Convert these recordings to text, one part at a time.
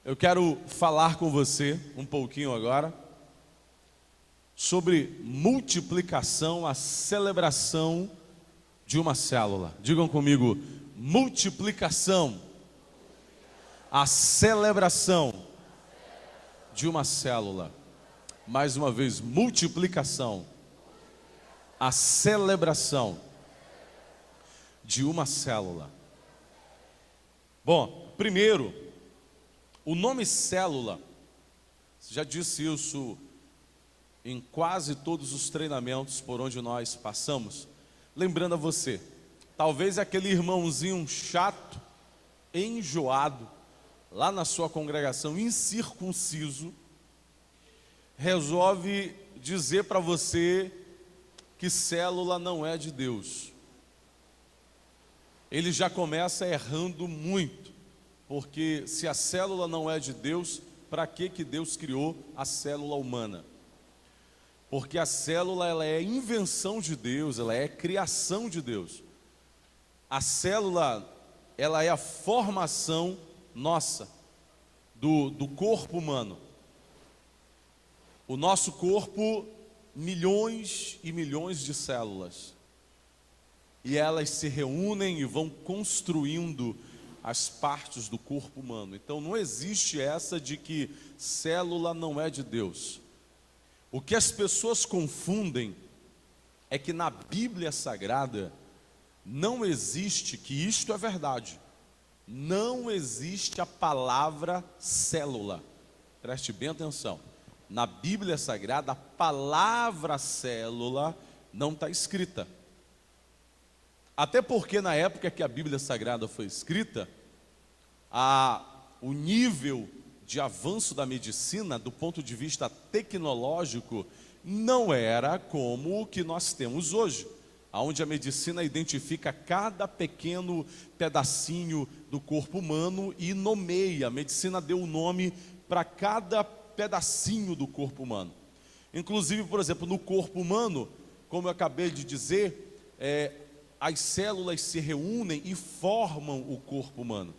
Eu quero falar com você um pouquinho agora sobre multiplicação, a celebração de uma célula. Digam comigo, multiplicação, a celebração de uma célula. Mais uma vez, multiplicação, a celebração de uma célula. Bom, primeiro, o nome célula, já disse isso em quase todos os treinamentos por onde nós passamos. Lembrando a você, talvez aquele irmãozinho chato, enjoado, lá na sua congregação, incircunciso, resolve dizer para você que célula não é de Deus. Ele já começa errando muito, porque se a célula não é de Deus, para que Deus criou a célula humana? Porque a célula, ela é invenção de Deus, ela é criação de Deus. A célula, ela é a formação nossa, do corpo humano. O nosso corpo, milhões e milhões de células. E elas se reúnem e vão construindo as partes do corpo humano. Então não existe essa de que célula não é de Deus. O que as pessoas confundem é que na Bíblia Sagrada não existe, que isto é verdade, não existe a palavra célula. Preste bem atenção. Na Bíblia Sagrada a palavra célula não está escrita. Até porque na época que a Bíblia Sagrada foi escrita, o nível de avanço da medicina, do ponto de vista tecnológico, não era como o que nós temos hoje, onde a medicina identifica cada pequeno pedacinho do corpo humano e nomeia. A medicina deu um nome para cada pedacinho do corpo humano. Inclusive, por exemplo, no corpo humano, como eu acabei de dizer, as células se reúnem e formam o corpo humano.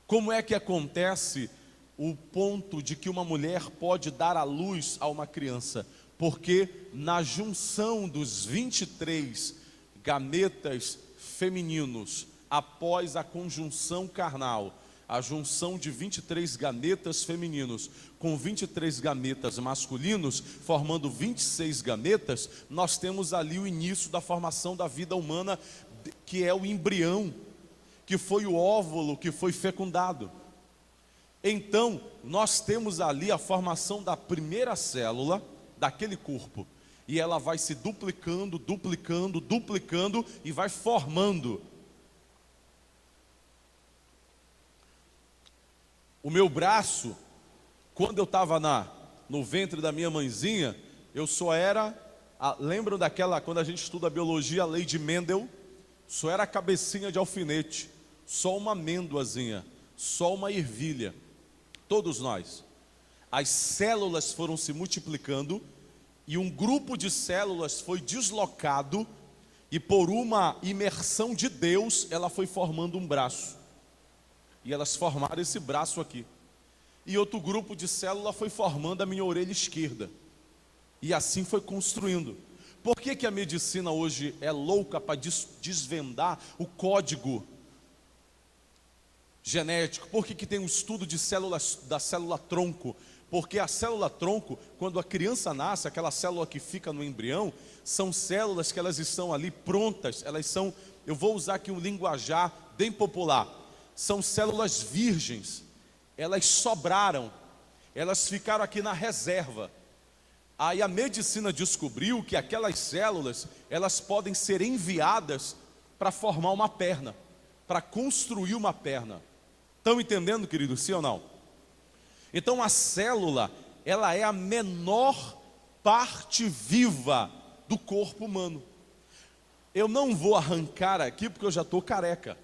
Como é que acontece o ponto de que uma mulher pode dar à luz a uma criança? Porque na junção dos 23 gametas femininos, após a conjunção carnal, a junção de 23 gametas femininos com 23 gametas masculinos, formando 26 gametas, nós temos ali o início da formação da vida humana, que é o embrião, que foi o óvulo que foi fecundado. Então, nós temos ali a formação da primeira célula daquele corpo, e ela vai se duplicando, duplicando, duplicando, e vai formando. O meu braço, quando eu estava no ventre da minha mãezinha, eu só era, lembram daquela, quando a gente estuda biologia, a lei de Mendel, só era a cabecinha de alfinete, só uma amêndoazinha, só uma ervilha. Todos nós. As células foram se multiplicando e um grupo de células foi deslocado e por uma imersão de Deus, ela foi formando um braço. E elas formaram esse braço aqui. E outro grupo de célula foi formando a minha orelha esquerda. E assim foi construindo. Por que a medicina hoje é louca para desvendar o código genético? Por que tem um estudo de células, da célula tronco? Porque a célula tronco, quando a criança nasce, aquela célula que fica no embrião, são células que elas estão ali prontas, elas são, eu vou usar aqui um linguajar bem popular, são células virgens, elas sobraram, elas ficaram aqui na reserva. Aí a medicina descobriu que aquelas células, elas podem ser enviadas para formar uma perna, para construir uma perna. Estão entendendo, querido? Sim ou não? Então a célula, ela é a menor parte viva do corpo humano. Eu não vou arrancar aqui porque eu já estou careca.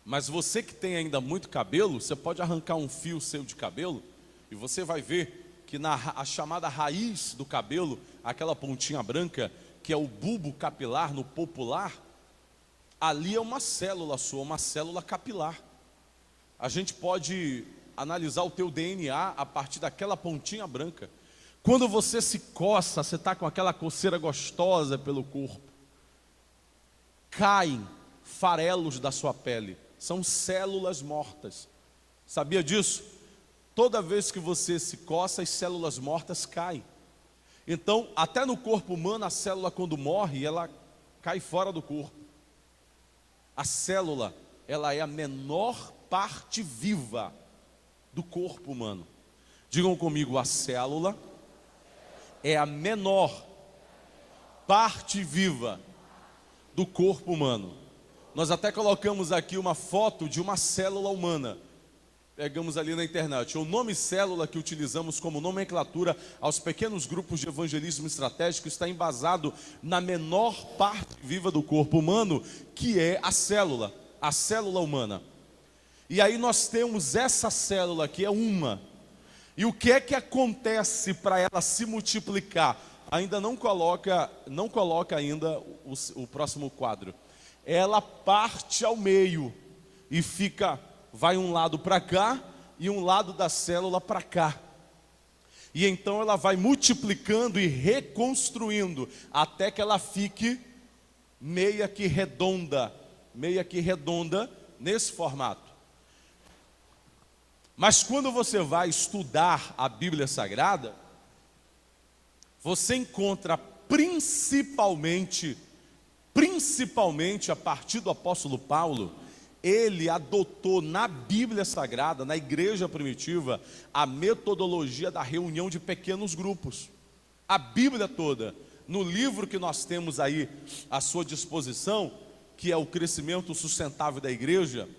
Mas você que tem ainda muito cabelo, você pode arrancar um fio seu de cabelo e você vai ver que a chamada raiz do cabelo, aquela pontinha branca, que é o bulbo capilar no popular, ali é uma célula sua, uma célula capilar. A gente pode analisar o teu DNA a partir daquela pontinha branca. Quando você se coça, você está com aquela coceira gostosa pelo corpo. Caem farelos da sua pele. São células mortas. Sabia disso? Toda vez que você se coça, as células mortas caem. Então, até no corpo humano, a célula quando morre, ela cai fora do corpo. A célula, ela é a menor parte viva do corpo humano. Digam comigo, a célula é a menor parte viva do corpo humano. Nós até colocamos aqui uma foto de uma célula humana. Pegamos ali na internet. O nome célula que utilizamos como nomenclatura aos pequenos grupos de evangelismo estratégico está embasado na menor parte viva do corpo humano, que é a célula humana. E aí nós temos essa célula que é uma. E o que é que acontece para ela se multiplicar? Ainda não coloca ainda o próximo quadro. Ela parte ao meio e vai um lado para cá e um lado da célula para cá. E então ela vai multiplicando e reconstruindo até que ela fique meia que redonda nesse formato. Mas quando você vai estudar a Bíblia Sagrada, você encontra principalmente a partir do apóstolo Paulo, ele adotou na Bíblia Sagrada, na igreja primitiva, a metodologia da reunião de pequenos grupos. A Bíblia toda, no livro que nós temos aí à sua disposição, que é o Crescimento Sustentável da Igreja,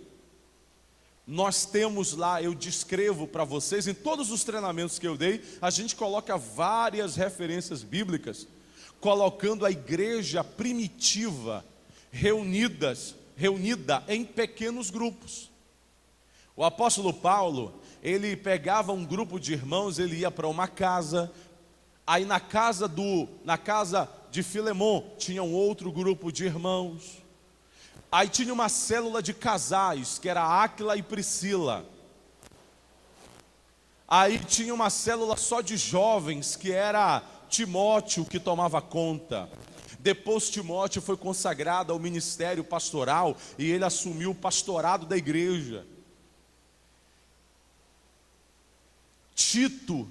nós temos lá, eu descrevo para vocês, em todos os treinamentos que eu dei, a gente coloca várias referências bíblicas, colocando a igreja primitiva reunida em pequenos grupos. O apóstolo Paulo, ele pegava um grupo de irmãos, ele ia para uma casa, aí na casa de Filemon tinha um outro grupo de irmãos, aí tinha uma célula de casais, que era Áquila e Priscila, aí tinha uma célula só de jovens, que era Timóteo que tomava conta. Depois Timóteo foi consagrado ao ministério pastoral e ele assumiu o pastorado da igreja. Tito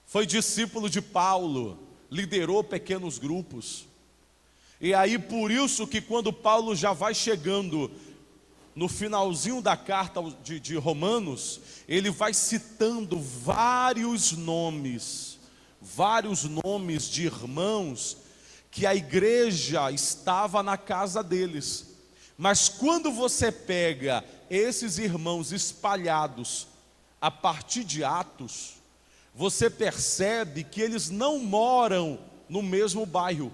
foi discípulo de Paulo, liderou pequenos grupos. E aí por isso que quando Paulo já vai chegando no finalzinho da carta de Romanos, ele vai citando vários nomes de irmãos que a igreja estava na casa deles. Mas quando você pega esses irmãos espalhados a partir de Atos, você percebe que eles não moram no mesmo bairro.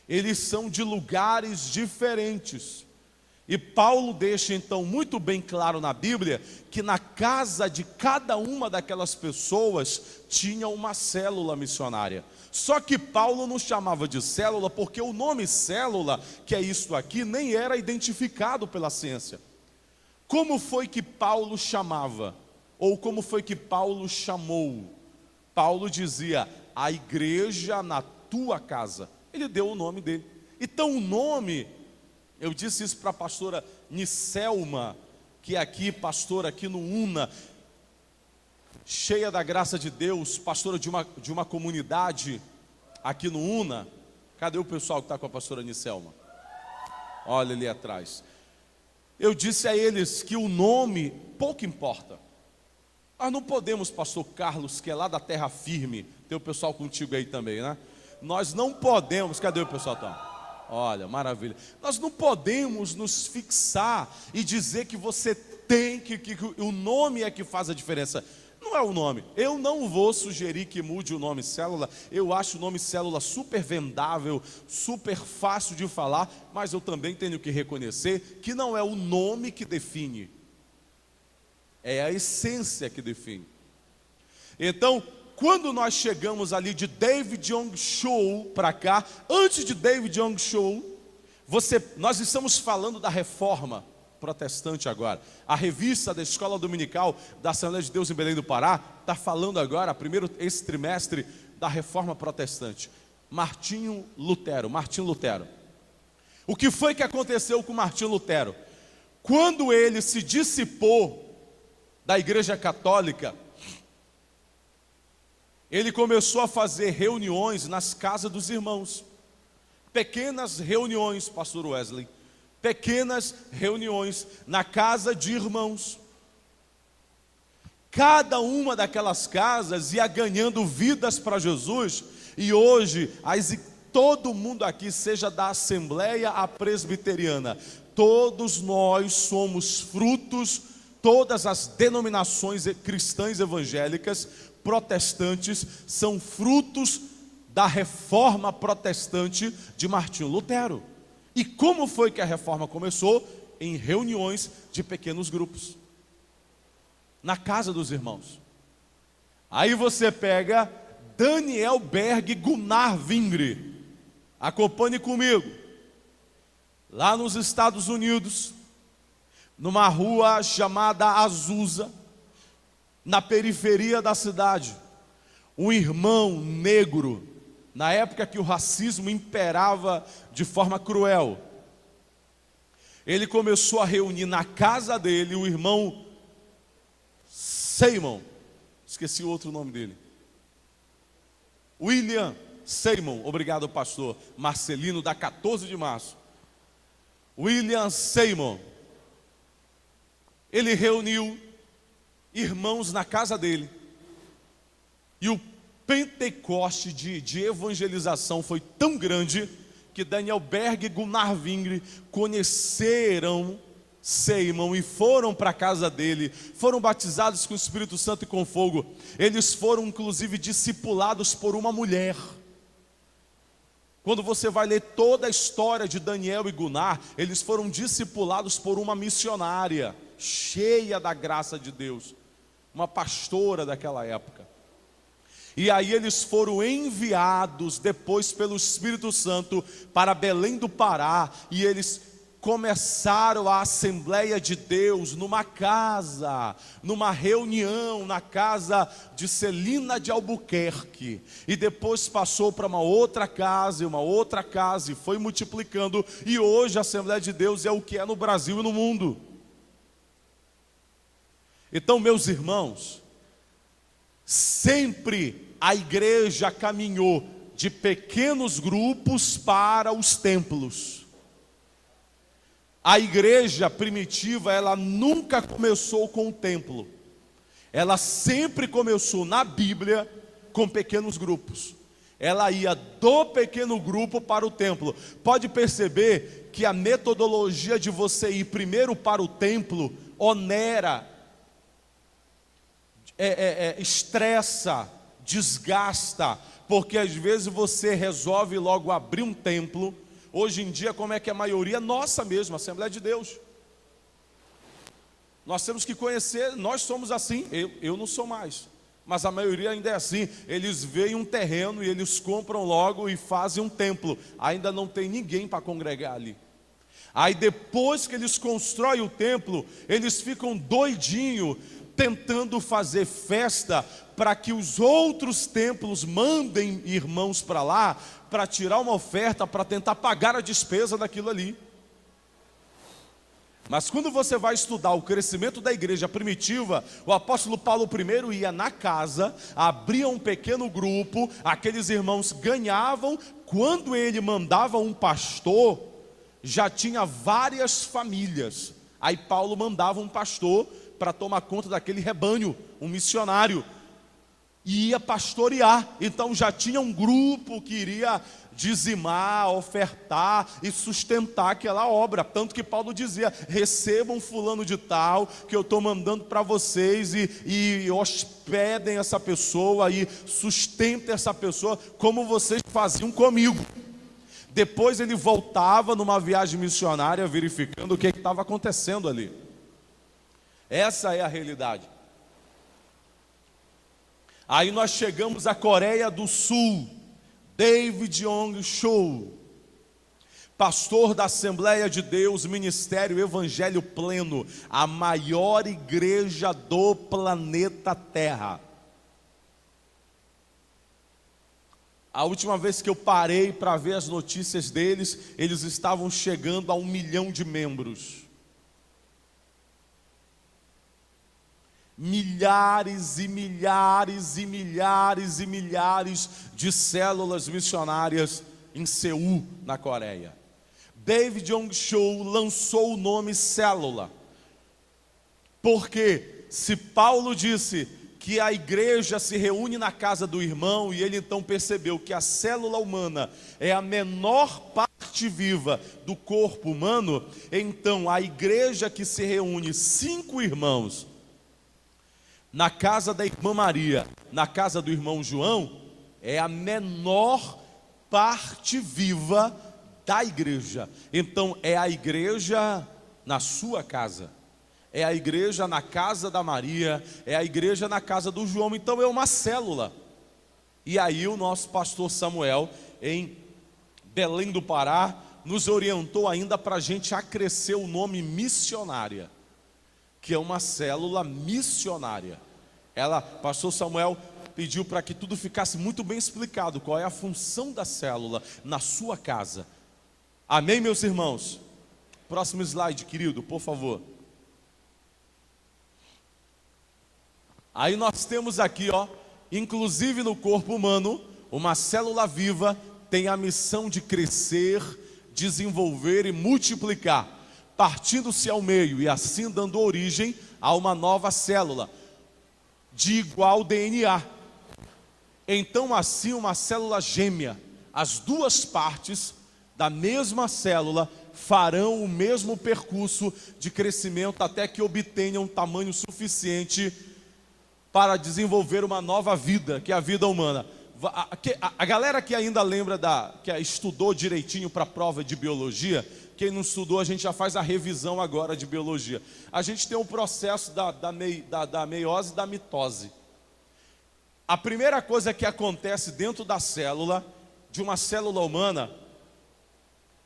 Eles são de lugares diferentes. E Paulo deixa então muito bem claro na Bíblia que na casa de cada uma daquelas pessoas tinha uma célula missionária. Só que Paulo não chamava de célula porque o nome célula, que é isto aqui, nem era identificado pela ciência. Como foi que Paulo chamava? Ou como foi que Paulo chamou? Paulo dizia, a igreja na tua casa. Ele deu o nome dele. Então o nome... Eu disse isso para a pastora Nicelma, que é aqui, pastora aqui no UNA, cheia da graça de Deus, pastora de uma comunidade aqui no UNA. Cadê o pessoal que está com a pastora Nicelma? Olha ali atrás. Eu disse a eles que o nome pouco importa. Nós não podemos, pastor Carlos, que é lá da Terra Firme, tem o pessoal contigo aí também, né? Nós não podemos, cadê o pessoal, Tom? Olha, maravilha. Nós não podemos nos fixar e dizer que você tem que o nome é que faz a diferença. Não é o nome. Eu não vou sugerir que mude o nome célula. Eu acho o nome célula super vendável, super fácil de falar, mas eu também tenho que reconhecer que não é o nome que define. É a essência que define. Então, quando nós chegamos ali de David Young Cho para cá, antes de David Young Cho, nós estamos falando da reforma. protestante agora. A revista da Escola Dominical da Assembleia de Deus em Belém do Pará está falando agora, esse trimestre, da reforma protestante. Martinho Lutero. O que foi que aconteceu com Martinho Lutero? Quando ele se dissipou da Igreja Católica, ele começou a fazer reuniões nas casas dos irmãos. Pequenas reuniões, pastor Wesley. Pequenas reuniões na casa de irmãos. Cada uma daquelas casas ia ganhando vidas para Jesus. E hoje, todo mundo aqui, seja da Assembleia à Presbiteriana, todos nós somos frutos, todas as denominações cristãs evangélicas, protestantes, são frutos da reforma protestante de Martinho Lutero. E como foi que a reforma começou? Em reuniões de pequenos grupos, na casa dos irmãos. Aí você pega Daniel Berg Gunnar Vingre, acompanhe comigo, lá nos Estados Unidos, numa rua chamada Azusa, na periferia da cidade, um irmão negro, na época que o racismo imperava de forma cruel, ele começou a reunir na casa dele o irmão Seymour, esqueci o outro nome dele, William Seymour, obrigado pastor Marcelino, da 14 de março, William Seymour, ele reuniu irmãos na casa dele, e o Pentecoste de evangelização foi tão grande, que Daniel Berg e Gunnar Vingre conheceram Seymour e foram para a casa dele, foram batizados com o Espírito Santo e com fogo. Eles foram inclusive discipulados por uma mulher. Quando você vai ler toda a história de Daniel e Gunnar, eles foram discipulados por uma missionária, cheia da graça de Deus, uma pastora daquela época. E aí eles foram enviados depois pelo Espírito Santo para Belém do Pará, e eles começaram a Assembleia de Deus numa casa, numa reunião na casa de Celina de Albuquerque, e depois passou para uma outra casa, e foi multiplicando, e hoje a Assembleia de Deus é o que é no Brasil e no mundo. Então, meus irmãos, sempre a igreja caminhou de pequenos grupos para os templos. A igreja primitiva, ela nunca começou com o templo. Ela sempre começou na Bíblia com pequenos grupos. Ela ia do pequeno grupo para o templo. Pode perceber que a metodologia de você ir primeiro para o templo onera, estressa, desgasta, porque às vezes você resolve logo abrir um templo. Hoje em dia, como é que a maioria, nossa mesmo, Assembleia de Deus, nós temos que conhecer, nós somos assim, eu não sou mais, mas a maioria ainda é assim. Eles veem um terreno e eles compram logo e fazem um templo, ainda não tem ninguém para congregar ali. Aí depois que eles constroem o templo, eles ficam doidinhos, tentando fazer festa para que os outros templos mandem irmãos para lá, para tirar uma oferta, para tentar pagar a despesa daquilo ali. Mas quando você vai estudar o crescimento da igreja primitiva, o apóstolo Paulo primeiro ia na casa, abria um pequeno grupo, aqueles irmãos ganhavam. Quando ele mandava um pastor, já tinha várias famílias. Aí Paulo mandava um pastor para tomar conta daquele rebanho, um missionário, e ia pastorear. Então já tinha um grupo que iria dizimar, ofertar e sustentar aquela obra. Tanto que Paulo dizia: recebam fulano de tal, que eu estou mandando para vocês, e hospedem essa pessoa, e sustentem essa pessoa, como vocês faziam comigo. Depois ele voltava numa viagem missionária, verificando o que estava acontecendo ali. Essa é a realidade. Aí nós chegamos à Coreia do Sul, David Yong Cho. pastor da Assembleia de Deus, Ministério Evangelho Pleno, a maior igreja do planeta Terra. A última vez que eu parei para ver as notícias deles, eles estavam chegando a 1 milhão de membros. Milhares e milhares e milhares e milhares de células missionárias em Seul, na Coreia. David Yong-Cho lançou o nome célula, porque se Paulo disse que a igreja se reúne na casa do irmão, e ele então percebeu que a célula humana é a menor parte viva do corpo humano, então a igreja que se reúne 5 irmãos na casa da irmã Maria, na casa do irmão João, é a menor parte viva da igreja. Então é a igreja na sua casa, é a igreja na casa da Maria, é a igreja na casa do João. Então é uma célula. E aí o nosso pastor Samuel, em Belém do Pará, nos orientou ainda para a gente acrescer o nome missionária, que é uma célula missionária. Pastor Samuel pediu para que tudo ficasse muito bem explicado, qual é a função da célula na sua casa. Amém, meus irmãos? Próximo slide, querido, por favor. Aí nós temos aqui, inclusive no corpo humano, uma célula viva tem a missão de crescer, desenvolver e multiplicar, partindo-se ao meio e assim dando origem a uma nova célula de igual DNA. Então assim uma célula gêmea, as duas partes da mesma célula farão o mesmo percurso de crescimento até que obtenham tamanho suficiente para desenvolver uma nova vida, que é a vida humana. A galera que ainda lembra que estudou direitinho para a prova de biologia, quem não estudou, a gente já faz a revisão agora de biologia. A gente tem um processo da meiose e da mitose. A primeira coisa que acontece dentro da célula, de uma célula humana,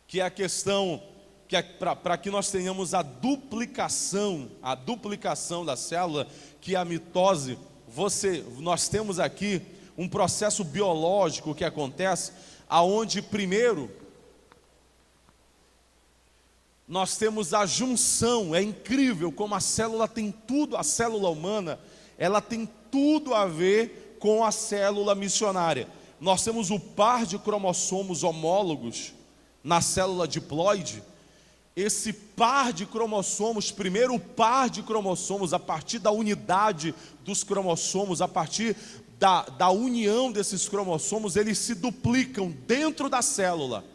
que é a questão, para que nós tenhamos a duplicação da célula, que é a mitose. Nós temos aqui um processo biológico que acontece, aonde primeiro nós temos a junção. É incrível como a célula humana, ela tem tudo a ver com a célula missionária. Nós temos o par de cromossomos homólogos na célula diploide. Esse par de cromossomos, primeiro o par de cromossomos, a partir da unidade dos cromossomos, a partir da união desses cromossomos, eles se duplicam dentro da célula.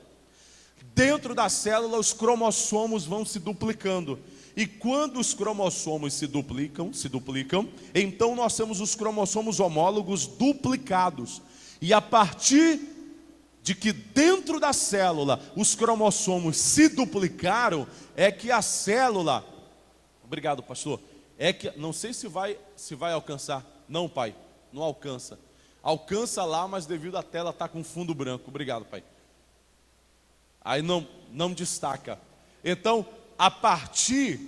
Dentro da célula os cromossomos vão se duplicando. E quando os cromossomos se duplicam, então nós temos os cromossomos homólogos duplicados. E a partir de que dentro da célula os cromossomos se duplicaram, é que a célula, obrigado pastor, não sei se vai alcançar, não pai, não alcança, alcança lá, mas devido à tela estar com fundo branco, obrigado pai, aí não destaca. Então a partir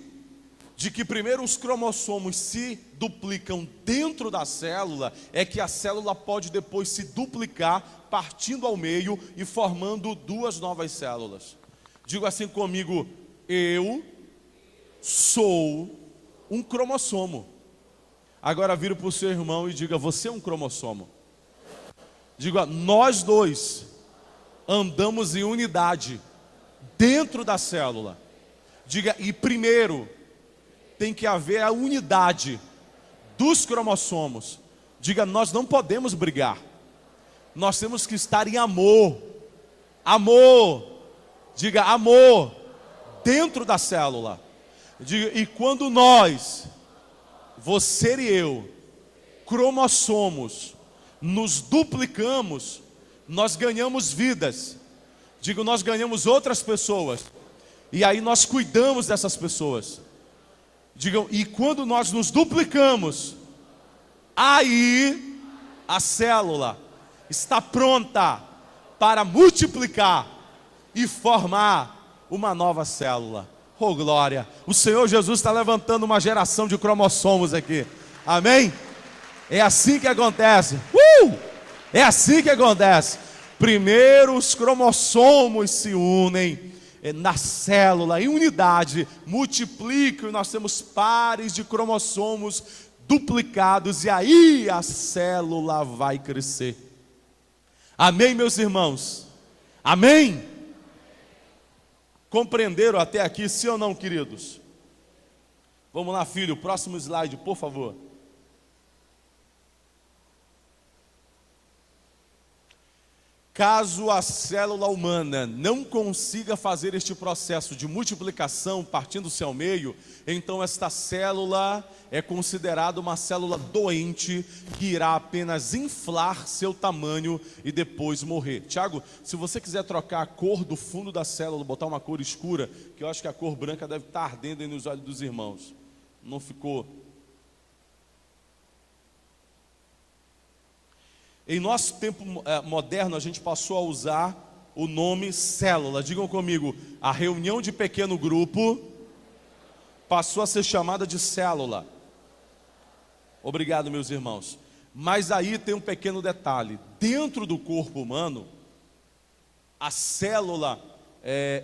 de que primeiro os cromossomos se duplicam dentro da célula, é que a célula pode depois se duplicar, partindo ao meio e formando duas novas células. Digo assim comigo: eu sou um cromossomo. Agora vira para o seu irmão e diga: você é um cromossomo. Diga: nós dois andamos em unidade dentro da célula. Diga: e primeiro tem que haver a unidade dos cromossomos. Diga: nós não podemos brigar. Nós temos que estar em amor. Amor. Diga: amor. Dentro da célula. Diga: e quando nós, você e eu, cromossomos, nos duplicamos, nós ganhamos vidas. Digo, nós ganhamos outras pessoas. E aí nós cuidamos dessas pessoas. Digam, e quando nós nos duplicamos, aí a célula está pronta para multiplicar e formar uma nova célula. Oh, glória! O Senhor Jesus está levantando uma geração de cromossomos aqui. Amém? É assim que acontece. É assim que acontece. Primeiro os cromossomos se unem na célula, em unidade, multiplicam e nós temos pares de cromossomos duplicados, e aí a célula vai crescer. Amém, meus irmãos? Amém? Compreenderam até aqui, sim ou não, queridos? Vamos lá, filho, próximo slide, por favor. Caso a célula humana não consiga fazer este processo de multiplicação partindo-se ao meio, então esta célula é considerada uma célula doente que irá apenas inflar seu tamanho e depois morrer. Tiago, se você quiser trocar a cor do fundo da célula, botar uma cor escura, que eu acho que a cor branca deve estar ardendo aí nos olhos dos irmãos. Não ficou? Em nosso tempo moderno, a gente passou a usar o nome célula. Digam comigo, a reunião de pequeno grupo passou a ser chamada de célula. Obrigado, meus irmãos. Mas aí tem um pequeno detalhe. Dentro do corpo humano, a célula,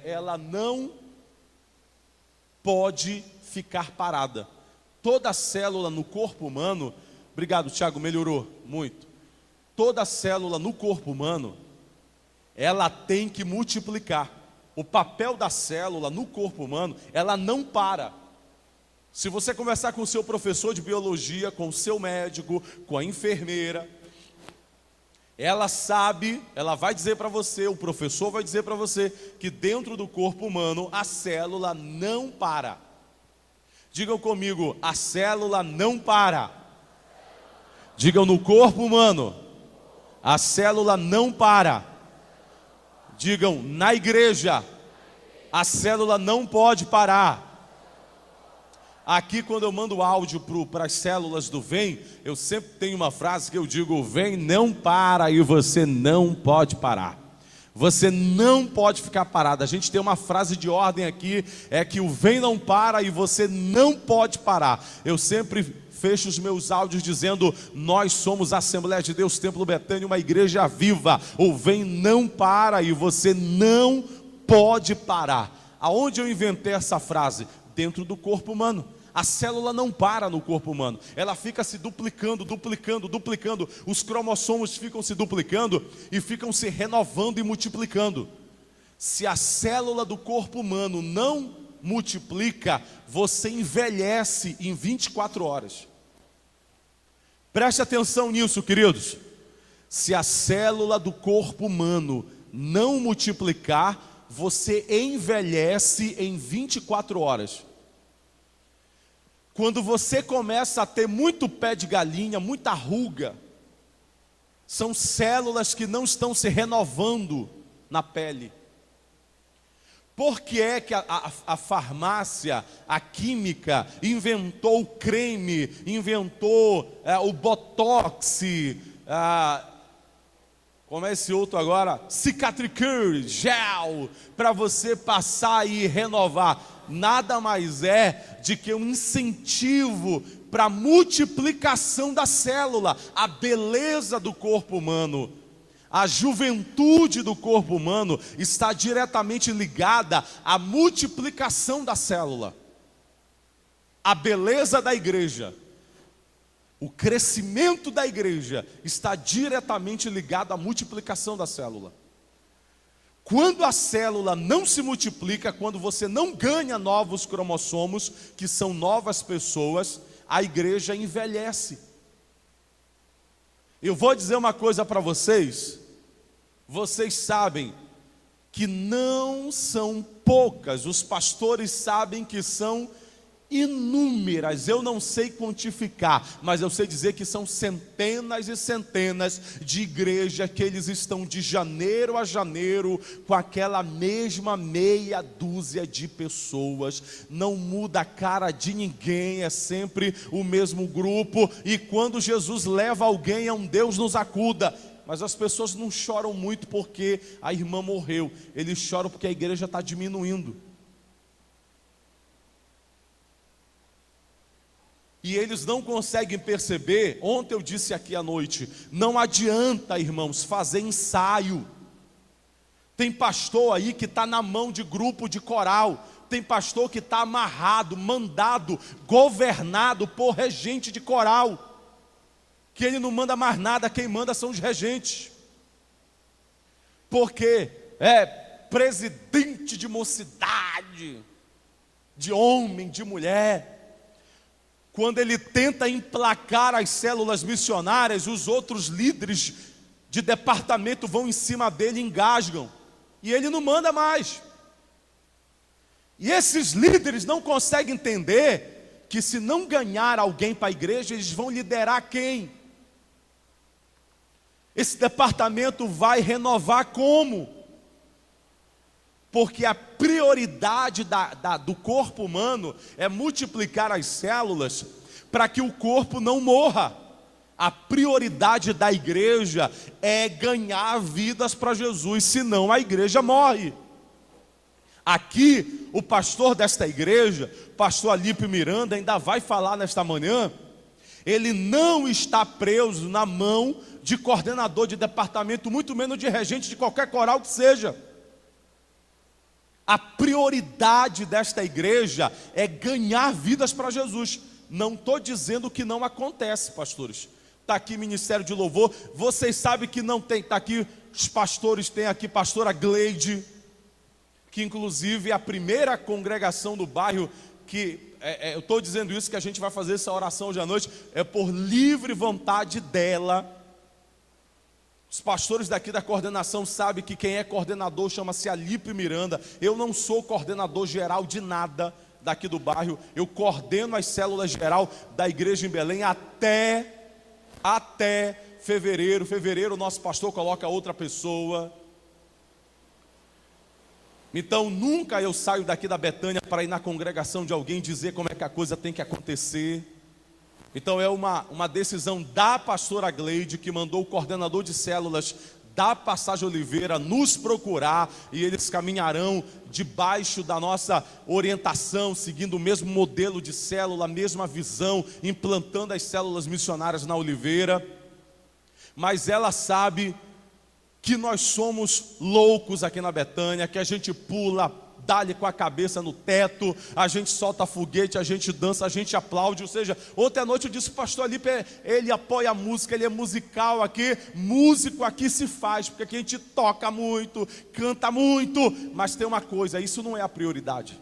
ela não pode ficar parada. Toda célula no corpo humano, obrigado, Tiago, melhorou muito. Toda célula no corpo humano, ela tem que multiplicar. O papel da célula no corpo humano, ela não para. Se você conversar com o seu professor de biologia, com o seu médico, com a enfermeira, ela sabe, ela vai dizer para você, o professor vai dizer para você, que dentro do corpo humano, a célula não para. Digam comigo, a célula não para. Digam, no corpo humano, a célula não para. Digam, na igreja, a célula não pode parar. Aqui, quando eu mando áudio para as células do Vem, eu sempre tenho uma frase que eu digo: Vem não para e você não pode parar. Você não pode ficar parado. A gente tem uma frase de ordem aqui, é que o Vem não para e você não pode parar. Eu sempre fecho os meus áudios dizendo: nós somos a Assembleia de Deus Templo Betânia, uma igreja viva. O Vem não para e você não pode parar. Aonde eu inventei essa frase? Dentro do corpo humano. A célula não para no corpo humano, ela fica se duplicando, duplicando, duplicando. Os cromossomos ficam se duplicando e ficam se renovando e multiplicando. Se a célula do corpo humano não multiplica, você envelhece em 24 horas. Preste atenção nisso, queridos. Se a célula do corpo humano não multiplicar, você envelhece em 24 horas. Quando você começa a ter muito pé de galinha, muita ruga, são células que não estão se renovando na pele. Por que é que a farmácia, a química, inventou o creme, inventou o botox, como é esse outro agora? Cicatricure, gel, para você passar e renovar. Nada mais é de que um incentivo para a multiplicação da célula, a beleza do corpo humano. A juventude do corpo humano está diretamente ligada à multiplicação da célula. A beleza da igreja, o crescimento da igreja está diretamente ligado à multiplicação da célula. Quando a célula não se multiplica, quando você não ganha novos cromossomos, que são novas pessoas, a igreja envelhece. Eu vou dizer uma coisa para vocês. Vocês sabem que não são poucas, os pastores sabem que são inúmeras, eu não sei quantificar, mas eu sei dizer que são centenas e centenas de igrejas que eles estão de janeiro a janeiro com aquela mesma meia dúzia de pessoas, não muda a cara de ninguém, é sempre o mesmo grupo, e quando Jesus leva alguém a um Deus nos acuda, mas as pessoas não choram muito porque a irmã morreu, eles choram porque a igreja está diminuindo. E eles não conseguem perceber. Ontem eu disse aqui à noite, não adianta, irmãos, fazer ensaio. Tem pastor aí que está na mão de grupo de coral, tem pastor que está amarrado, mandado, governado por regente de coral, que ele não manda mais nada, quem manda são os regentes, porque é presidente de mocidade, de homem, de mulher. Quando ele tenta emplacar as células missionárias, os outros líderes de departamento vão em cima dele e engasgam, e ele não manda mais. E esses líderes não conseguem entender que se não ganhar alguém para a igreja, eles vão liderar quem? Esse departamento vai renovar como? Porque a prioridade do corpo humano é multiplicar as células para que o corpo não morra. A prioridade da igreja é ganhar vidas para Jesus, senão a igreja morre. Aqui, o pastor desta igreja, pastor Alípio Miranda, ainda vai falar nesta manhã, ele não está preso na mão de coordenador de departamento, muito menos de regente de qualquer coral que seja. A prioridade desta igreja é ganhar vidas para Jesus. Não estou dizendo que não acontece, pastores. Está aqui Ministério de Louvor, vocês sabem que não tem, está aqui os pastores, tem aqui pastora Gleide, que inclusive é a primeira congregação do bairro, que eu estou dizendo isso, que a gente vai fazer essa oração hoje à noite, é por livre vontade dela. Os pastores daqui da coordenação sabem que quem é coordenador chama-se Alípio Miranda. Eu não sou coordenador geral de nada daqui do bairro, eu coordeno as células geral da igreja em Belém até fevereiro. Fevereiro o nosso pastor coloca outra pessoa. Então nunca eu saio daqui da Betânia para ir na congregação de alguém dizer como é que a coisa tem que acontecer. Então é uma decisão da pastora Gleide, que mandou o coordenador de células da Passagem Oliveira nos procurar, e eles caminharão debaixo da nossa orientação, seguindo o mesmo modelo de célula, a mesma visão, implantando as células missionárias na Oliveira. Mas ela sabe que nós somos loucos aqui na Betânia, que a gente pula, dá-lhe com a cabeça no teto, a gente solta foguete, a gente dança, a gente aplaude. Ou seja, ontem à noite eu disse, pastor Alípio, ele apoia a música, ele é musical aqui, músico aqui se faz, porque aqui a gente toca muito, canta muito, mas tem uma coisa, isso não é a prioridade.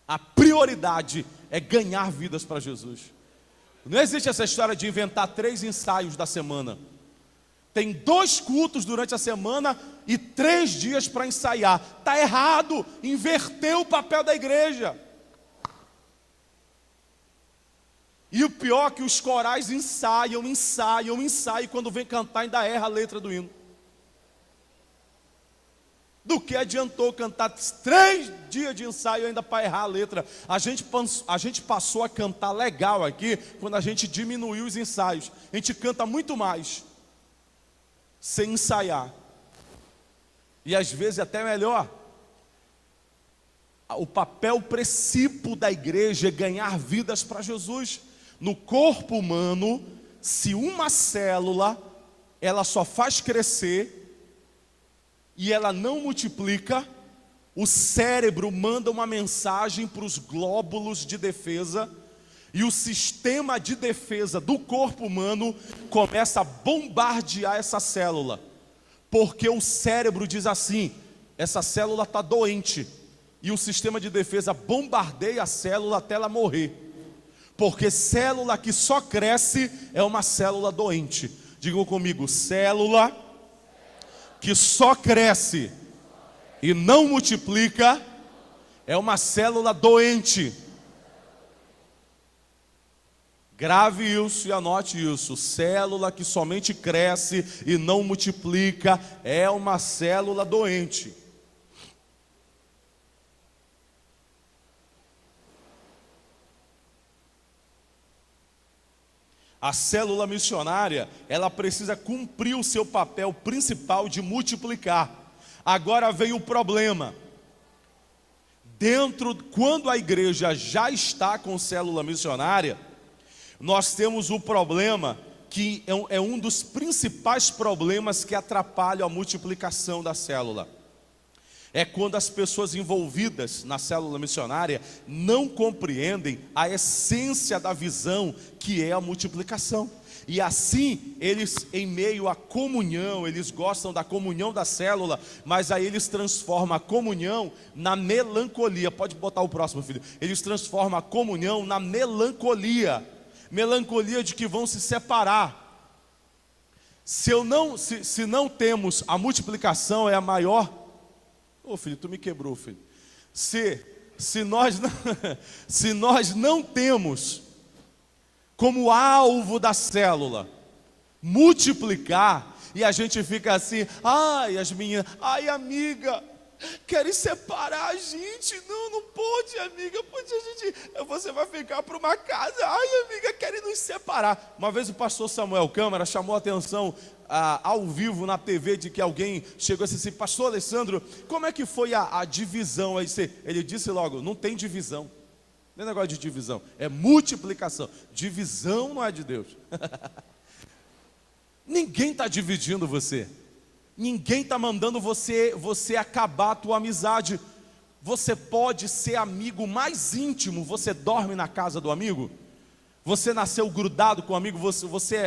A prioridade é ganhar vidas para Jesus. Não existe essa história de inventar 3 ensaios da semana. Tem 2 cultos durante a semana e 3 dias para ensaiar. Está errado, inverteu o papel da igreja. E o pior é que os corais ensaiam, e quando vem cantar ainda erra a letra do hino. Do que adiantou cantar 3 dias de ensaio ainda para errar a letra? A gente passou a cantar legal aqui quando a gente diminuiu os ensaios. A gente canta muito mais sem ensaiar, e às vezes até melhor. O papel principal da igreja é ganhar vidas para Jesus. No corpo humano, se uma célula ela só faz crescer e ela não multiplica, o cérebro manda uma mensagem para os glóbulos de defesa, e o sistema de defesa do corpo humano começa a bombardear essa célula, porque o cérebro diz assim, essa célula está doente, e o sistema de defesa bombardeia a célula até ela morrer, porque célula que só cresce é uma célula doente. Digam comigo, célula que só cresce e não multiplica é uma célula doente. Grave isso e anote isso. Célula que somente cresce e não multiplica é uma célula doente. A célula missionária, ela precisa cumprir o seu papel principal de multiplicar. Agora vem o problema. Quando a igreja já está com célula missionária, nós temos o problema que é um dos principais problemas que atrapalham a multiplicação da célula. É quando as pessoas envolvidas na célula missionária não compreendem a essência da visão, que é a multiplicação. E assim, eles, em meio à comunhão, eles gostam da comunhão da célula, mas aí eles transformam a comunhão na melancolia. Pode botar o próximo, filho. Eles transformam a comunhão na melancolia. Melancolia de que vão se separar. Se não temos a multiplicação, é a maior... Ô filho, tu me quebrou, filho. Se nós não temos como alvo da célula multiplicar, e a gente fica assim, ai, as meninas, ai, amiga, querem separar a gente. Não pode, amiga, você vai ficar para uma casa. Ai, amiga, querem nos separar. Uma vez o pastor Samuel Câmara chamou a atenção ao vivo na TV, de que alguém chegou assim, pastor Alessandro, como é que foi a divisão? Ele disse logo, não tem divisão. Não é negócio de divisão, é multiplicação. Divisão não é de Deus. Ninguém está dividindo você. Ninguém está mandando você acabar a tua amizade. Você pode ser amigo mais íntimo. Você dorme na casa do amigo? Você nasceu grudado com o amigo? Você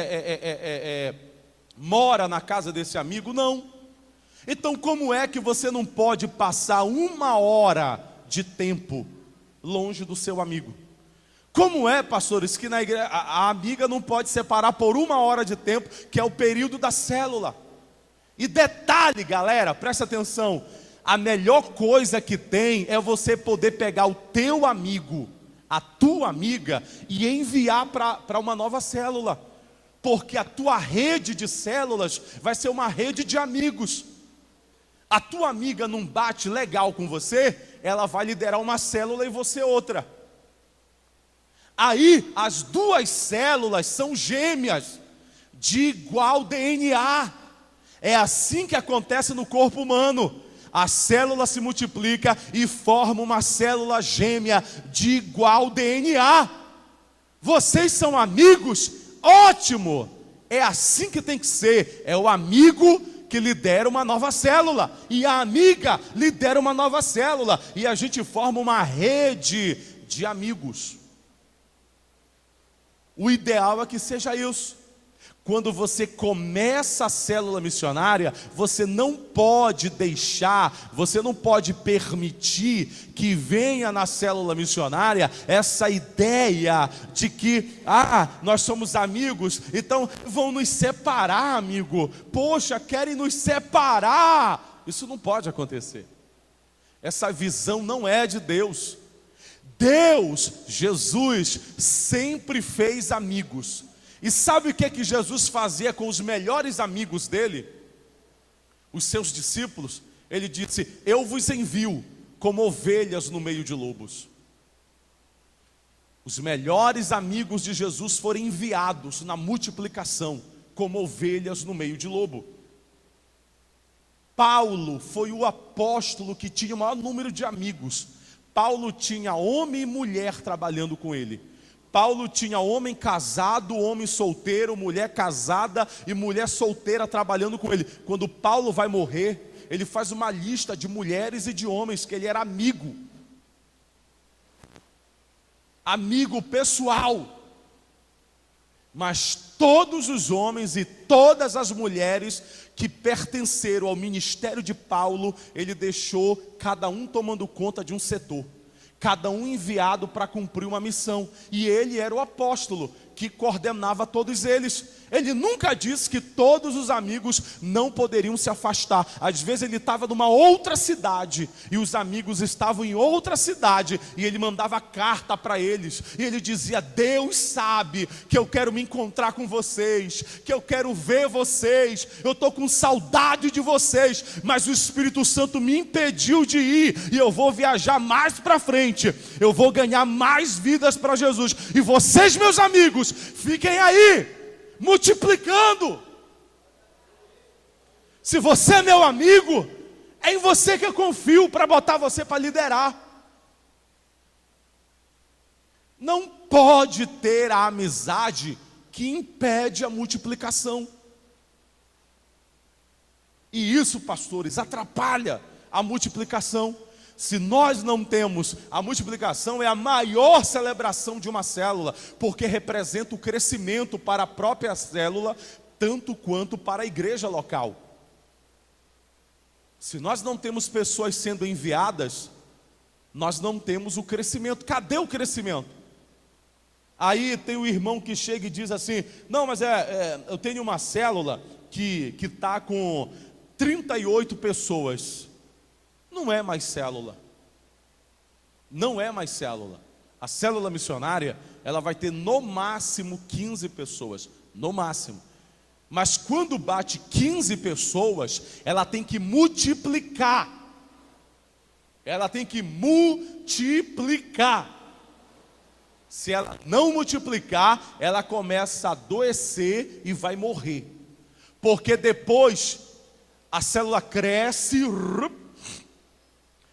mora na casa desse amigo? Não. Então como é que você não pode passar 1 hora de tempo longe do seu amigo? Como é, pastores, que na igreja a amiga não pode separar por 1 hora de tempo, que é o período da célula? E detalhe, galera, presta atenção, a melhor coisa que tem é você poder pegar o teu amigo, a tua amiga, e enviar para uma nova célula. Porque a tua rede de células vai ser uma rede de amigos. A tua amiga não bate legal com você, ela vai liderar uma célula e você outra. Aí as 2 células são gêmeas, de igual DNA. É assim que acontece no corpo humano. A célula se multiplica e forma uma célula gêmea de igual DNA. Vocês são amigos? Ótimo! É assim que tem que ser. É o amigo que lidera uma nova célula, e a amiga lidera uma nova célula, e a gente forma uma rede de amigos. O ideal é que seja isso. Quando você começa a célula missionária, você não pode deixar, você não pode permitir que venha na célula missionária essa ideia de que, nós somos amigos, então vão nos separar, amigo. Poxa, querem nos separar. Isso não pode acontecer. Essa visão não é de Deus. Deus, Jesus, sempre fez amigos. E sabe o que Jesus fazia com os melhores amigos dele? Os seus discípulos? Ele disse, eu vos envio como ovelhas no meio de lobos. Os melhores amigos de Jesus foram enviados na multiplicação como ovelhas no meio de lobo. Paulo foi o apóstolo que tinha o maior número de amigos. Paulo tinha homem e mulher trabalhando com ele. Paulo tinha homem casado, homem solteiro, mulher casada e mulher solteira trabalhando com ele. Quando Paulo vai morrer, ele faz uma lista de mulheres e de homens que ele era amigo. Amigo pessoal. Mas todos os homens e todas as mulheres que pertenceram ao ministério de Paulo, ele deixou cada um tomando conta de um setor. Cada um enviado para cumprir uma missão. E ele era o apóstolo que coordenava todos eles. Ele nunca disse que todos os amigos não poderiam se afastar. Às vezes ele estava numa outra cidade e os amigos estavam em outra cidade, e ele mandava carta para eles, e ele dizia, Deus sabe que eu quero me encontrar com vocês, que eu quero ver vocês, eu estou com saudade de vocês, mas o Espírito Santo me impediu de ir, e eu vou viajar mais para frente, eu vou ganhar mais vidas para Jesus, e vocês, meus amigos, amigos, fiquem aí, multiplicando. Se você é meu amigo, é em você que eu confio para botar você para liderar. Não pode ter a amizade que impede a multiplicação. E isso, pastores, atrapalha a multiplicação. Se nós não temos a multiplicação, é a maior celebração de uma célula, porque representa o crescimento para a própria célula, tanto quanto para a igreja local. Se nós não temos pessoas sendo enviadas, nós não temos o crescimento. Cadê o crescimento? Aí tem o irmão que chega e diz assim: não, mas eu tenho uma célula que está com 38 pessoas. Não é mais célula. Não é mais célula. A célula missionária, ela vai ter no máximo 15 pessoas. No máximo. Mas quando bate 15 pessoas, ela tem que multiplicar. Ela tem que multiplicar. Se ela não multiplicar, ela começa a adoecer e vai morrer. Porque depois a célula cresce,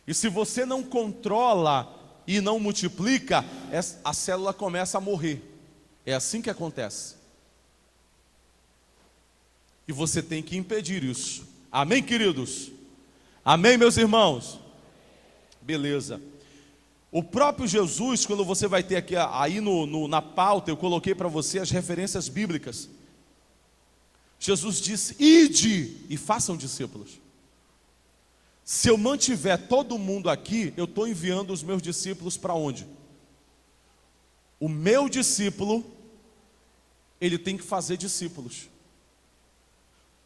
e se você não controla e não multiplica, a célula começa a morrer. É assim que acontece. E você tem que impedir isso. Amém, queridos? Amém, meus irmãos? Beleza. O próprio Jesus, quando você vai ter aqui aí na pauta, eu coloquei para você as referências bíblicas. Jesus disse: ide e façam discípulos. Se eu mantiver todo mundo aqui, eu estou enviando os meus discípulos para onde? O meu discípulo, ele tem que fazer discípulos.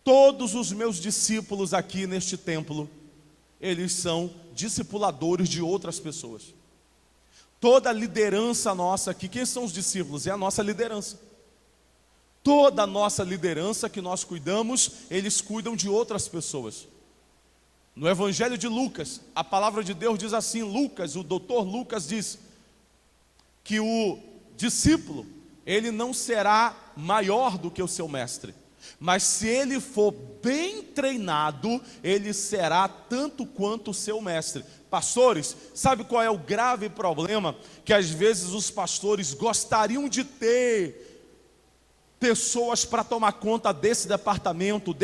Todos os meus discípulos aqui neste templo, eles são discipuladores de outras pessoas. Toda a liderança nossa aqui, quem são os discípulos? É a nossa liderança. Toda a nossa liderança que nós cuidamos, eles cuidam de outras pessoas. No Evangelho de Lucas, a palavra de Deus diz assim, Lucas, o doutor Lucas diz, que o discípulo, ele não será maior do que o seu mestre. Mas se ele for bem treinado, ele será tanto quanto o seu mestre. Pastores, sabe qual é o grave problema? Que às vezes os pastores gostariam de ter pessoas para tomar conta desse departamento,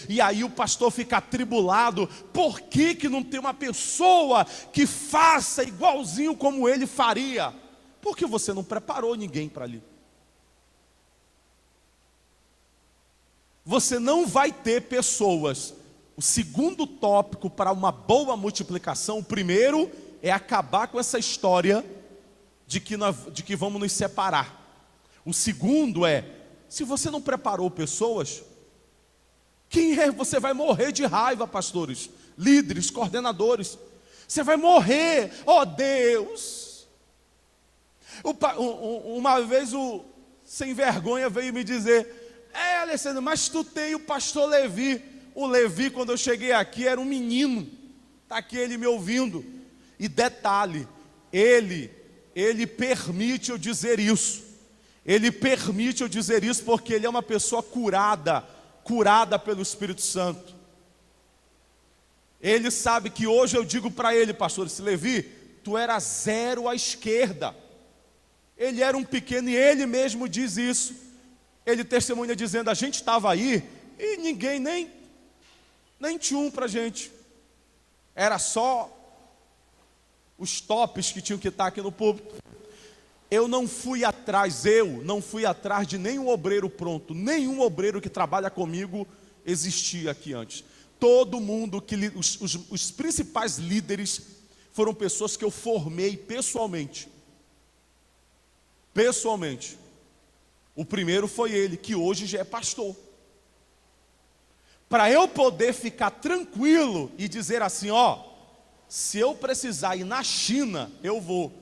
e aí o pastor fica atribulado. Por que não tem uma pessoa que faça igualzinho como ele faria? Porque você não preparou ninguém para ali. Você não vai ter pessoas. O segundo tópico para uma boa multiplicação, o primeiro é acabar com essa história de que vamos nos separar. O segundo é, se você não preparou pessoas, você vai morrer de raiva, pastores, líderes, coordenadores. Você vai morrer, oh Deus. Uma vez o sem vergonha veio me dizer: Alessandro, mas tu tem o pastor Levi. O Levi, quando eu cheguei aqui, era um menino. Está aqui ele me ouvindo. E detalhe, ele permite eu dizer isso. Ele permite eu dizer isso porque ele é uma pessoa curada pelo Espírito Santo. Ele sabe que hoje eu digo para ele, pastor, esse Levi, tu era zero à esquerda. Ele era um pequeno e ele mesmo diz isso. Ele testemunha dizendo: a gente estava aí e ninguém nem tinha um para a gente. Era só os tops que tinham que estar aqui no púlpito. Eu não fui atrás de nenhum obreiro pronto. Nenhum obreiro que trabalha comigo existia aqui antes. Todo mundo, os principais líderes foram pessoas que eu formei pessoalmente. O primeiro foi ele, que hoje já é pastor. Para eu poder ficar tranquilo e dizer assim, se eu precisar ir na China, eu vou.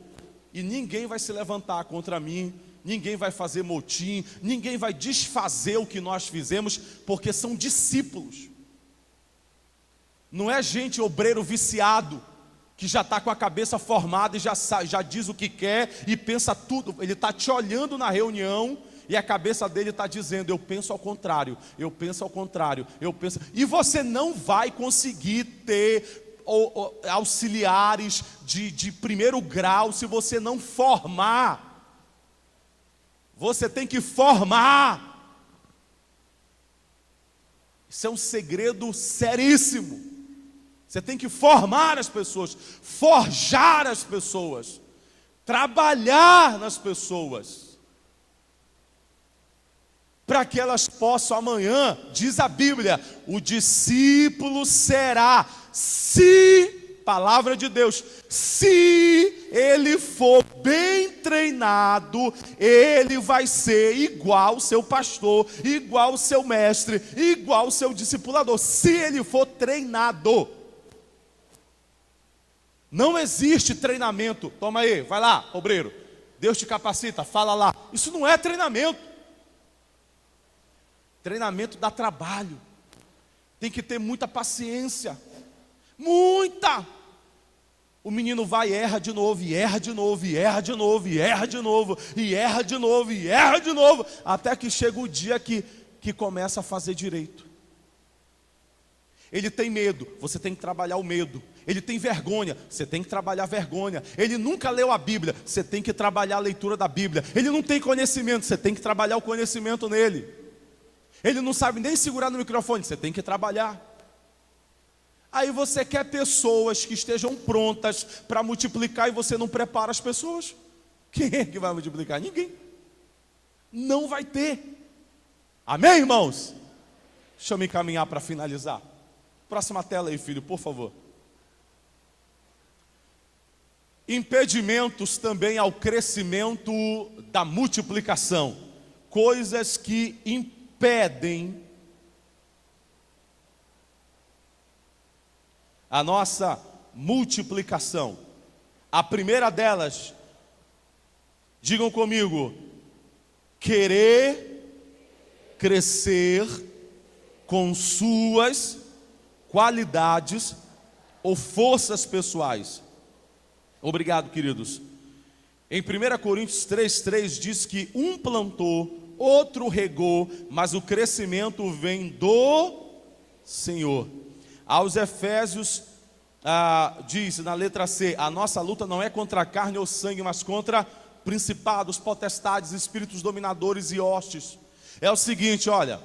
E ninguém vai se levantar contra mim, ninguém vai fazer motim, ninguém vai desfazer o que nós fizemos, porque são discípulos. Não é gente obreiro viciado, que já está com a cabeça formada e já diz o que quer e pensa tudo. Ele está te olhando na reunião e a cabeça dele está dizendo: eu penso ao contrário, eu penso ao contrário, eu penso. E você não vai conseguir ter auxiliares de primeiro grau se você não formar. Você tem que formar. Isso é um segredo seríssimo. Você tem que formar as pessoas, forjar as pessoas, trabalhar nas pessoas, para que elas possam amanhã, diz a Bíblia, o discípulo será, se, palavra de Deus, se ele for bem treinado, ele vai ser igual ao seu pastor, igual ao seu mestre, igual ao seu discipulador, se ele for treinado. Não existe treinamento. Toma aí, vai lá, obreiro. Deus te capacita, fala lá. Isso não é treinamento. Treinamento dá trabalho. Tem que ter muita paciência. Muita. O menino vai e erra de novo, e erra de novo, e erra de novo, e erra de novo, e erra de novo, e erra de novo, até que chega o dia que começa a fazer direito. Ele tem medo, você tem que trabalhar o medo. Ele tem vergonha, você tem que trabalhar a vergonha. Ele nunca leu a Bíblia, você tem que trabalhar a leitura da Bíblia. Ele não tem conhecimento, você tem que trabalhar o conhecimento nele. Ele não sabe nem segurar no microfone, você tem que trabalhar. Aí você quer pessoas que estejam prontas para multiplicar e você não prepara as pessoas. Quem é que vai multiplicar? Ninguém. Não vai ter. Amém, irmãos? Deixa eu me encaminhar para finalizar. Próxima tela aí, filho, por favor. Impedimentos também ao crescimento da multiplicação. Coisas que impedem a nossa multiplicação. A primeira delas, digam comigo, querer crescer com suas qualidades ou forças pessoais. Obrigado, queridos. Em 1 Coríntios 3,3 diz que um plantou, outro regou, mas o crescimento vem do Senhor. Aos Efésios diz na letra C, a nossa luta não é contra a carne ou sangue, mas contra principados, potestades, espíritos dominadores e hostes. É o seguinte, olha,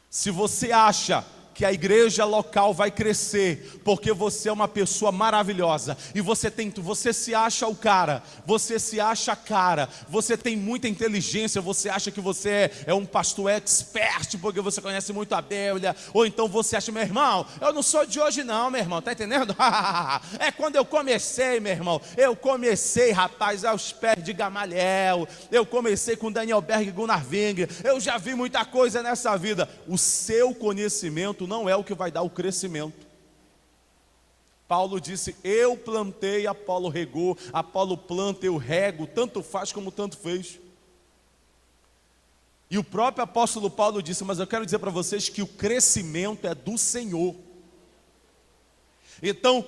se você acha que a igreja local vai crescer, porque você é uma pessoa maravilhosa, e você se acha o cara, você se acha a cara, você tem muita inteligência, você acha que você é um pastor expert, porque você conhece muito a Bíblia, ou então você acha, meu irmão, eu não sou de hoje não, meu irmão, tá entendendo? É quando eu comecei, meu irmão, rapaz, aos pés de Gamaliel, eu comecei com Daniel Berg e Gunnar Wingre, eu já vi muita coisa nessa vida. O seu conhecimento não é o que vai dar o crescimento. Paulo disse, eu plantei, Apolo regou, Apolo planta, eu rego, tanto faz como tanto fez. E o próprio apóstolo Paulo disse, mas eu quero dizer para vocês que o crescimento é do Senhor. Então,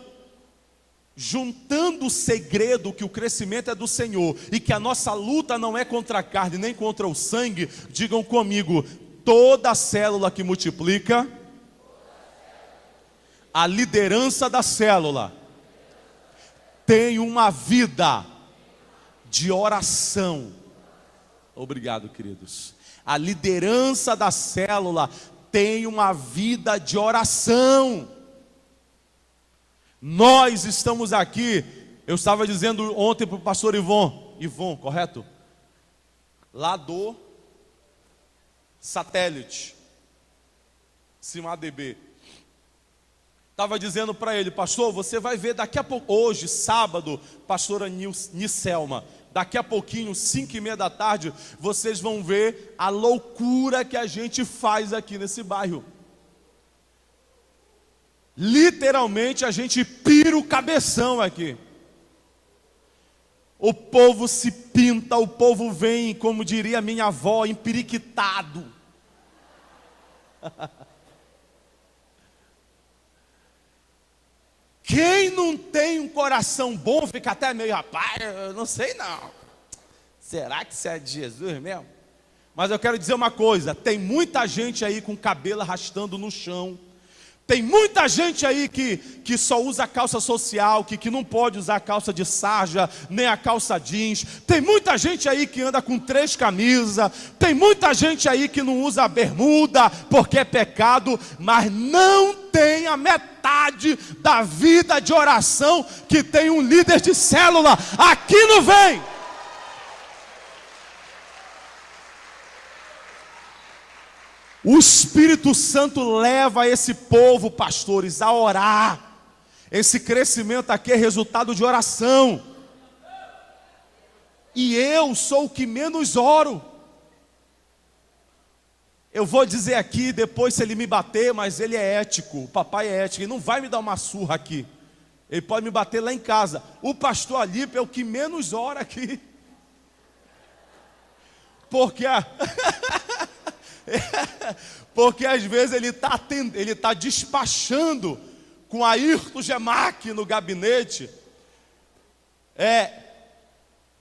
juntando o segredo que o crescimento é do Senhor e que a nossa luta não é contra a carne nem contra o sangue, digam comigo, toda célula que multiplica, a liderança da célula tem uma vida de oração. Obrigado, queridos. A liderança da célula tem uma vida de oração. Nós estamos aqui, eu estava dizendo ontem para o pastor Ivon, correto? Lá do satélite, CIMADB. Estava dizendo para ele, pastor, você vai ver daqui a pouco, hoje, sábado, pastora Nicelma, daqui a pouquinho, 5:30 da tarde, vocês vão ver a loucura que a gente faz aqui nesse bairro. Literalmente a gente pira o cabeção aqui. O povo se pinta, o povo vem, como diria minha avó, empiriquitado. Quem não tem um coração bom fica até meio, rapaz, eu não sei não. Será que isso é de Jesus mesmo? Mas eu quero dizer uma coisa, tem muita gente aí com cabelo arrastando no chão. Tem muita gente aí que só usa calça social, que não pode usar calça de sarja, nem a calça jeans. Tem muita gente aí que anda com 3 camisas. Tem muita gente aí que não usa bermuda porque é pecado, mas não tem a metade da vida de oração que tem um líder de célula. Aqui não vem. O Espírito Santo leva esse povo, pastores, a orar. Esse crescimento aqui é resultado de oração. E eu sou o que menos oro. Eu vou dizer aqui depois se ele me bater, mas ele é ético. O papai é ético, ele não vai me dar uma surra aqui. Ele pode me bater lá em casa. O pastor Alípio é o que menos ora aqui. Porque às vezes ele está despachando com Ayrton Gemac no gabinete,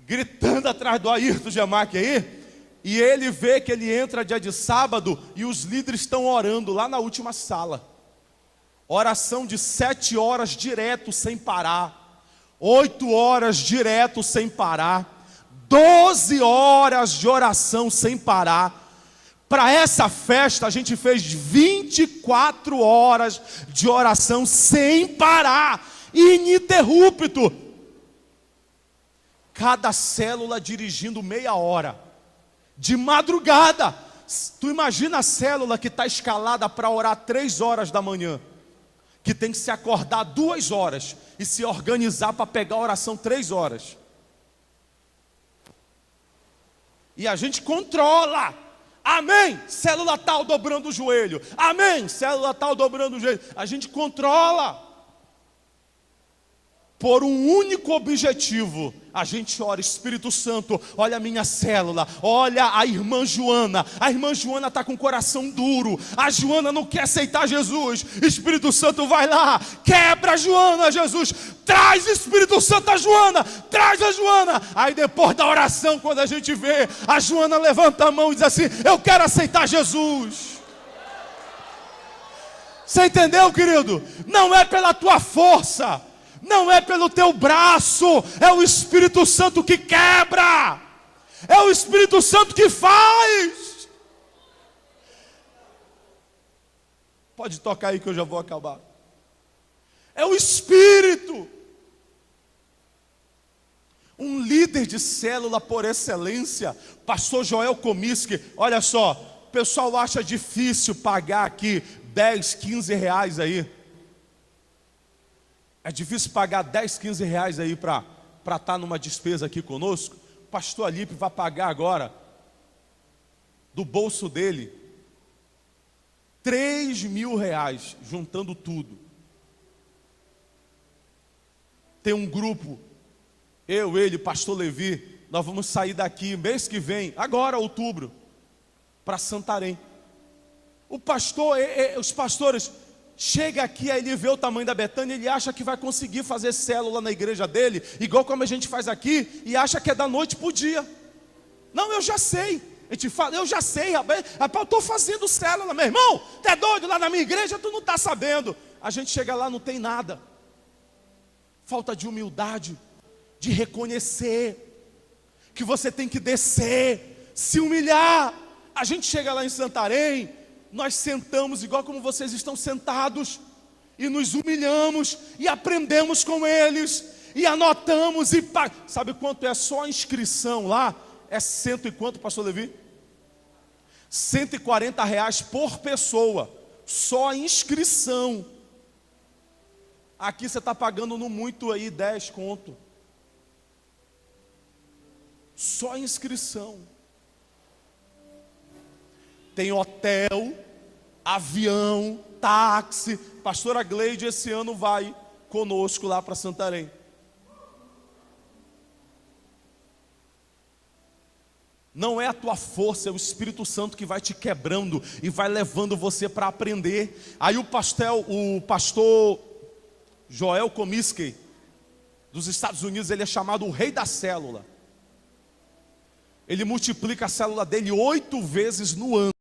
gritando atrás do Ayrton Gemac aí, e ele vê que ele entra dia de sábado e os líderes estão orando lá na última sala. Oração de 7 horas direto sem parar, 8 horas direto sem parar, 12 horas de oração sem parar. Para essa festa a gente fez 24 horas de oração sem parar, ininterrupto. Cada célula dirigindo meia hora, de madrugada. Tu imagina a célula que está escalada para orar 3 horas da manhã, que tem que se acordar 2 horas e se organizar para pegar a oração 3 horas. E a gente controla. Amém, célula tal dobrando o joelho. Amém, célula tal dobrando o joelho. A gente controla. Por um único objetivo. A gente ora, Espírito Santo, olha a minha célula, olha a irmã Joana. A irmã Joana está com o coração duro. A Joana não quer aceitar Jesus. Espírito Santo vai lá, quebra a Joana, Jesus. Traz Espírito Santo a Joana, traz a Joana. Aí depois da oração, quando a gente vê, a Joana levanta a mão e diz assim: eu quero aceitar Jesus. Você entendeu, querido? Não é pela tua força, não é pelo teu braço, é o Espírito Santo que quebra, é o Espírito Santo que faz. Pode tocar aí que eu já vou acabar. É o Espírito. Um líder de célula por excelência, pastor Joel Comiskey. Olha só, o pessoal acha difícil pagar aqui 10, 15 reais aí. É difícil pagar 10, 15 reais aí para estar numa despesa aqui conosco. O pastor Alípio vai pagar agora, do bolso dele, 3.000 reais, juntando tudo. Tem um grupo, eu, ele, pastor Levi, nós vamos sair daqui mês que vem, agora outubro, para Santarém. O pastor, os pastores, chega aqui, aí ele vê o tamanho da Betânia, ele acha que vai conseguir fazer célula na igreja dele, igual como a gente faz aqui, e acha que é da noite para o dia. Não, eu já sei. A gente fala, eu já sei, rapaz, eu estou fazendo célula, meu irmão, tu é doido, lá na minha igreja tu não está sabendo. A gente chega lá, não tem nada. Falta de humildade, de reconhecer que você tem que descer, se humilhar. A gente chega lá em Santarém, nós sentamos igual como vocês estão sentados, e nos humilhamos, e aprendemos com eles, e anotamos, e sabe quanto é só a inscrição lá? É cento e quanto, pastor Levi? 140 reais por pessoa, só a inscrição. Aqui você está pagando no muito aí 10 conto. Só a inscrição. Tem hotel, avião, táxi. Pastora Gleide esse ano vai conosco lá para Santarém. Não é a tua força, é o Espírito Santo que vai te quebrando e vai levando você para aprender. Aí o pastor Joel Comiskey, dos Estados Unidos, ele é chamado o rei da célula. Ele multiplica a célula dele 8 vezes no ano.